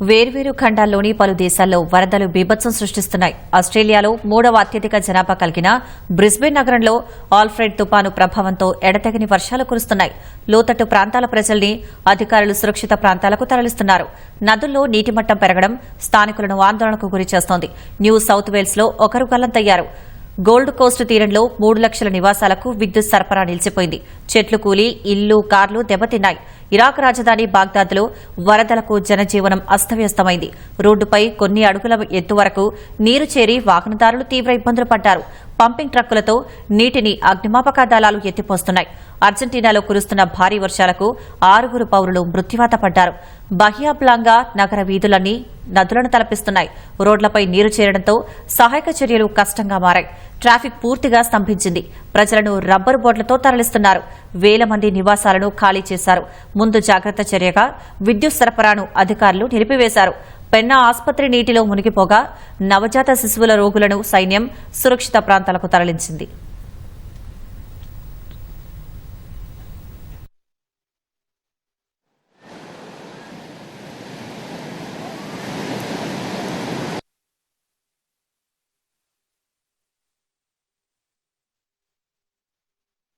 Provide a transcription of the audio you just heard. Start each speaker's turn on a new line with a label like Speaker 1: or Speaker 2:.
Speaker 1: వేర్వేరు ఖండాల్లోని పలు దేశాల్లో వరదలు బీభత్సం సృష్టిస్తున్నాయి. ఆస్ట్రేలియాలో 3వ అత్యధిక జనాభా కలిగిన బ్రిస్బేన్ నగరంలో ఆల్ఫ్రెడ్ తుపాను ప్రభావంతో ఎడతెగని వర్షాలు కురుస్తున్నాయి. లోతట్టు ప్రాంతాల ప్రజల్ని అధికారులు సురక్షిత ప్రాంతాలకు తరలిస్తున్నారు. నదుల్లో నీటిమట్టం పెరగడం స్థానికులను ఆందోళనకు గురిచేస్తోంది. న్యూ సౌత్ వేల్స్ లో ఒకరు గల్లంతయ్యారు. గోల్డ్ కోస్ట్ తీరంలో 3 లక్షల నివాసాలకు విద్యుత్ సరఫరా నిలిచిపోయింది. చెట్లు కూలి ఇళ్లు కార్లు దెబ్బతిన్నాయి. ఇరాక్ రాజధాని బాగ్దాద్లో వరదలకు జనజీవనం అస్తవ్యస్తమైంది. రోడ్డుపై కొన్ని అడుగుల ఎత్తు వరకు నీరు చేరి వాహనదారులు తీవ్ర ఇబ్బందులు పడ్డారు. పంపింగ్ ట్రక్కులతో నీటిని అగ్నిమాపక దళాలు ఎత్తిపోస్తున్నాయి. అర్జెంటీనాలో కురుస్తున్న భారీ వర్షాలకు 6 పౌరులు మృత్యువాత పడ్డారు. బహియా బ్లాంగా నగర వీధులన్నీ నదులను తలపిస్తున్నాయి. రోడ్లపై నీరు చేరడంతో సహాయక చర్యలు కష్టంగా మారాయి. ట్రాఫిక్ పూర్తిగా స్తంభించింది. ప్రజలను రబ్బరు బోట్లతో తరలిస్తున్నారు. వేల మంది నివాసాలను ఖాళీ చేశారు. ముందు జాగ్రత్త చర్యగా విద్యుత్ సరఫరాను అధికారులు నిలిపివేశారు. పెన్నా ఆసుపత్రి నీటిలో మునిగిపోగా నవజాత శిశువుల రోగులను సైన్యం సురక్షిత ప్రాంతాలకు తరలించింది.